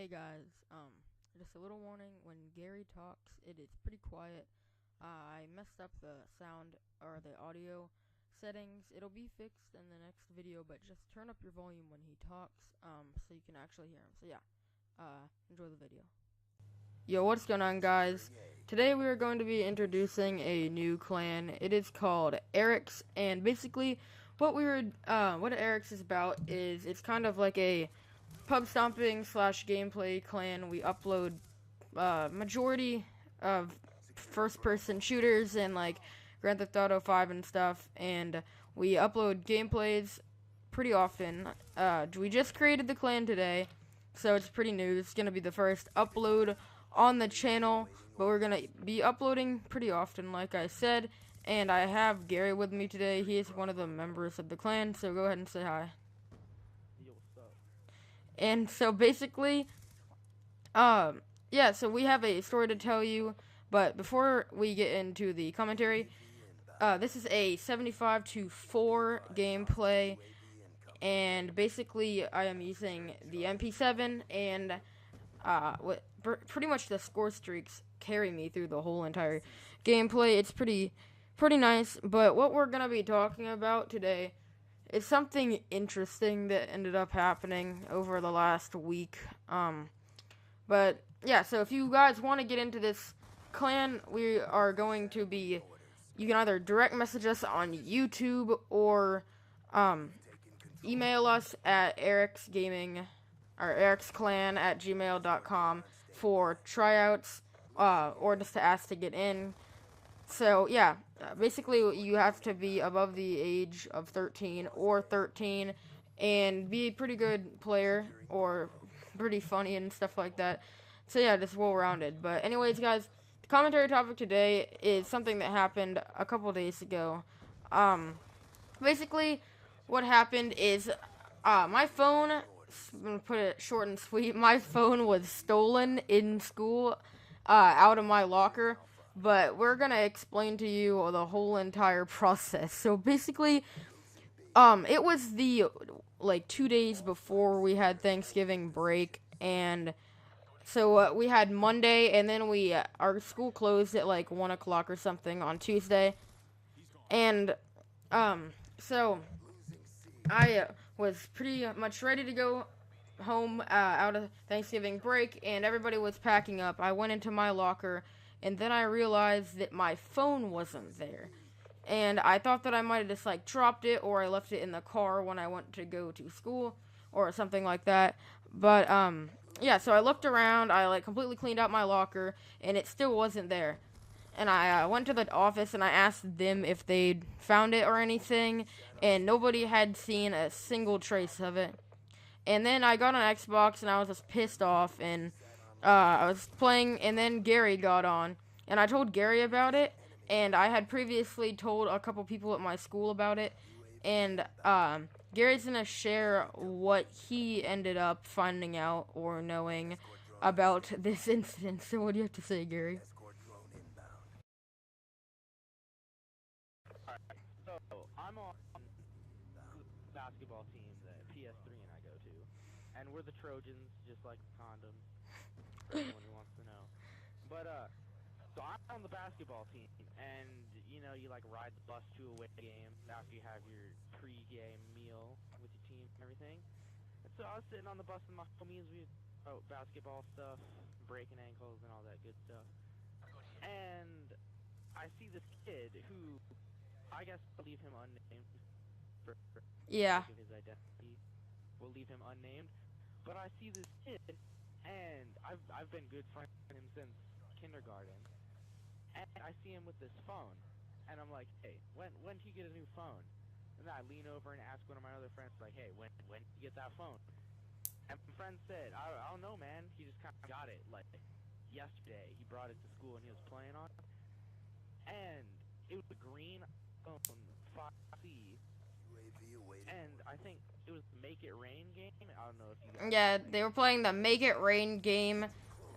Hey guys, just a little warning, when Gary talks, it is pretty quiet. I messed up the sound, or the audio settings. It'll be fixed in the next video, but just turn up your volume when he talks, so you can actually hear him. So yeah, enjoy the video. Yo, what's going on, guys? Today we are going to be introducing a new clan. It is called Aryx, and basically what Aryx is about is it's kind of like a pub stomping / gameplay clan. We upload majority of first person shooters and like Grand Theft Auto 5 and stuff, and we upload gameplays pretty often. We just created the clan today, so it's pretty new. It's gonna be the first upload on the channel, but we're gonna be uploading pretty often, like I said. And I have Gary with me today. He is one of the members of the clan, so go ahead and say hi. And so basically, yeah, so we have a story to tell you, but before we get into the commentary, this is a 75-4 gameplay, and basically I am using the MP7, and pretty much the score streaks carry me through the whole entire gameplay. It's pretty nice, but what we're going to be talking about today it's something interesting that ended up happening over the last week. But yeah, so if you guys want to get into this clan, we are going to be, you can either direct message us on YouTube or email us at aryxgaming or aryxclan@gmail.com for tryouts or just to ask to get in. So yeah, basically you have to be above the age of 13 or 13 and be a pretty good player or pretty funny and stuff like that. So yeah, just well-rounded. But anyways, guys, the commentary topic today is something that happened a couple days ago. Basically what happened is my phone, I'm gonna put it short and sweet, my phone was stolen in school out of my locker. But we're gonna explain to you the whole entire process. So basically, it was the 2 days before we had Thanksgiving break, and so we had Monday, and then our school closed at 1 o'clock or something on Tuesday, and so I was pretty much ready to go home out of Thanksgiving break, and everybody was packing up. I went into my locker. And then I realized that my phone wasn't there. And I thought that I might have just, dropped it, or I left it in the car when I went to go to school, or something like that. But, yeah, so I looked around, I, completely cleaned out my locker, and it still wasn't there. And I went to the office, and I asked them if they'd found it or anything, and nobody had seen a single trace of it. And then I got on Xbox, and I was just pissed off, and I was playing, and then Gary got on, and I told Gary about it, and I had previously told a couple people at my school about it, and Gary's gonna share what he ended up finding out or knowing about this incident. So what do you have to say, Gary? Alright, so I'm on the basketball team that PS3 and I go to, and we're the Trojans, just like condoms. For anyone who wants to know. But, so I'm on the basketball team, and, you ride the bus to a away game after you have your pre-game meal with your team and everything. And so I was sitting on the bus with my homies, we wrote basketball stuff, breaking ankles and all that good stuff. And I see this kid who, I guess I'll leave him unnamed for Yeah. his identity. We'll leave him unnamed. But I see this kid, and I've been good friends with him since kindergarten, and I see him with this phone, and I'm like, hey, when did you get a new phone? And then I lean over and ask one of my other friends, like, hey, when did you get that phone? And my friend said, I don't know, man, he just kind of got it, yesterday. He brought it to school and he was playing on it, and it was a green phone 5C, and I think it was the Make It Rain game. I don't know if you guys. Yeah, they were playing the Make It Rain game,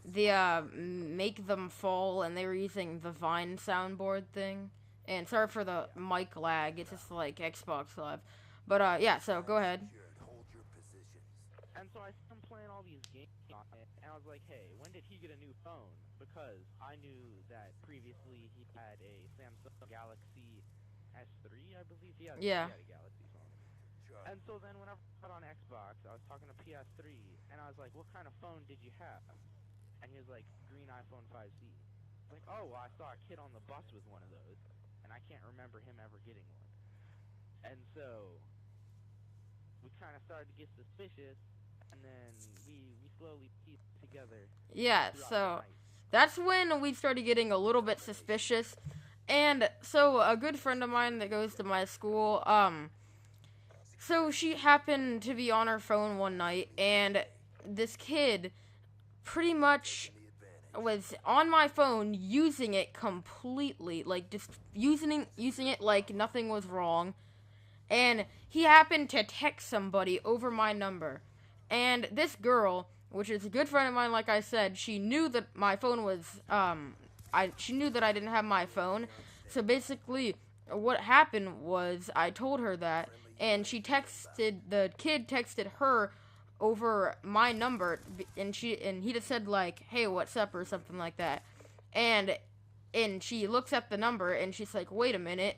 the Make Them Fall, and they were using the Vine soundboard thing. And sorry for the mic lag, it's just like Xbox Live. But yeah, so go ahead. And so I see him playing all these game on it, and I was like, hey, when did he get a new phone? Because I knew that previously he had a Samsung Galaxy S3, I believe. Yeah. He had a Galaxy phone. And so then whenever I got on Xbox, I was talking to PS3, and I was like, what kind of phone did you have? And he was like, green iPhone 5C. Like, oh, well, I saw a kid on the bus with one of those, and I can't remember him ever getting one. And so we kind of started to get suspicious, and then we slowly pieced together. Yeah, throughout so the night. that's when we started getting a little bit suspicious. And so a good friend of mine that goes to my school, so she happened to be on her phone one night, and this kid pretty much was on my phone using it completely, like just using it like nothing was wrong. And he happened to text somebody over my number. And this girl, which is a good friend of mine, like I said, she knew that my phone was, she knew that I didn't have my phone. So basically, what happened was I told her that, and the kid texted her over my number, and he just said like, hey, what's up, or something like that. And she looks up the number, and she's like, wait a minute.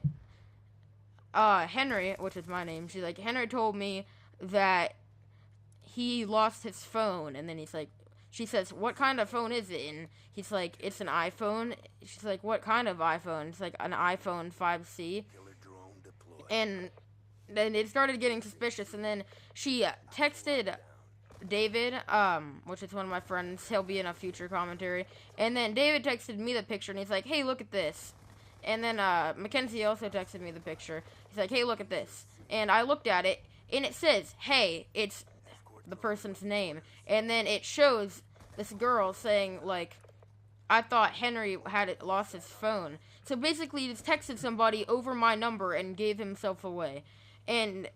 Henry, which is my name, she's like, Henry told me that he lost his phone. And then she says, what kind of phone is it? And he's like, it's an iPhone. She's like, what kind of iPhone? It's like an iPhone 5C. And then it started getting suspicious. And then she texted David, which is one of my friends. He'll be in a future commentary. And then David texted me the picture, and he's like, hey, look at this. And then Mackenzie also texted me the picture. He's like, hey, look at this. And I looked at it, and it says, hey, it's the person's name. And then it shows this girl saying, like, I thought Henry lost his phone. So basically, he just texted somebody over my number and gave himself away. And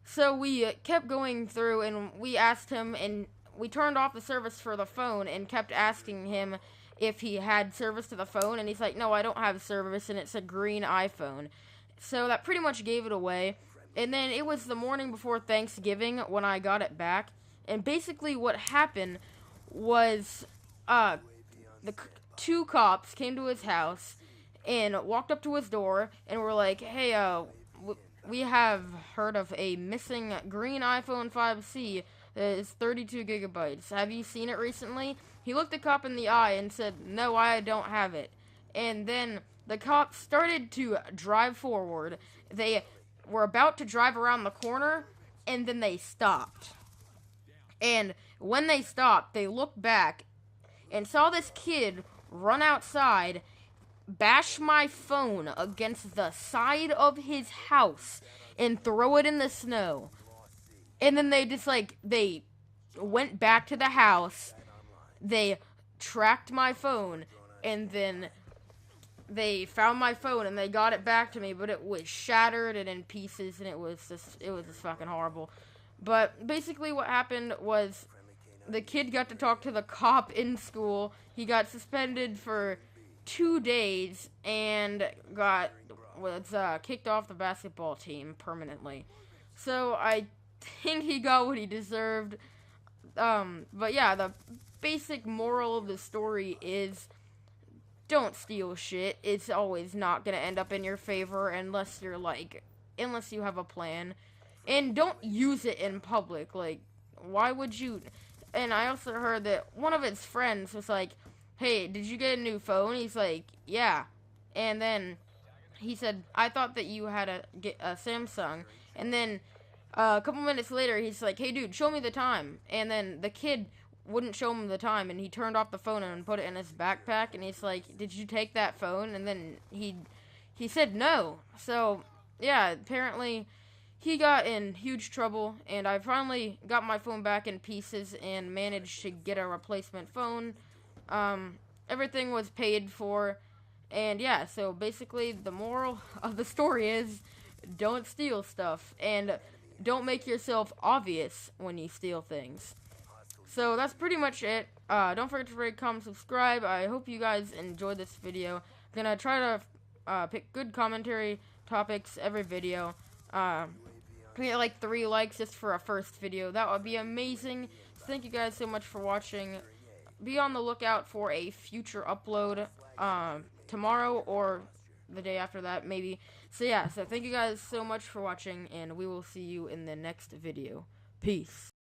so we kept going through, and we asked him, and we turned off the service for the phone and kept asking him if he had service to the phone, and he's like, no, I don't have service, and it's a green iPhone. So that pretty much gave it away. And then it was the morning before Thanksgiving when I got it back, and basically what happened was two cops came to his house and walked up to his door and were like, hey, we have heard of a missing green iPhone 5C that is 32 gigabytes. Have you seen it recently? He looked the cop in the eye and said, no, I don't have it. And then the cops started to drive forward. They were about to drive around the corner, and then they stopped. And when they stopped, they looked back and saw this kid run outside, bash my phone against the side of his house, and throw it in the snow. And then they went back to the house. They tracked my phone, and then they found my phone, and they got it back to me, but it was shattered and in pieces, and it was just fucking horrible. But basically what happened was the kid got to talk to the cop in school. He got suspended for 2 days and was kicked off the basketball team permanently. So I think he got what he deserved. But yeah, the basic moral of the story is don't steal shit. It's always not gonna end up in your favor unless you have a plan. And don't use it in public. Like, why would you? And I also heard that one of his friends was like, hey, did you get a new phone? He's like, yeah. And then he said, I thought that you had a Samsung. And then a couple minutes later, he's like, hey, dude, show me the time. And then the kid wouldn't show him the time, and he turned off the phone and put it in his backpack, and he's like, did you take that phone? And then he said no. So, yeah, apparently he got in huge trouble, and I finally got my phone back in pieces and managed to get a replacement phone. Everything was paid for, and yeah, so basically the moral of the story is don't steal stuff, and don't make yourself obvious when you steal things. So that's pretty much it. Don't forget to rate, comment, subscribe. I hope you guys enjoyed this video. I'm gonna try to pick good commentary topics every video. Get like 3 likes just for a first video. That would be amazing. thank you guys so much for watching. Be on the lookout for a future upload tomorrow or the day after that, maybe. So yeah, so thank you guys so much for watching, and we will see you in the next video. Peace.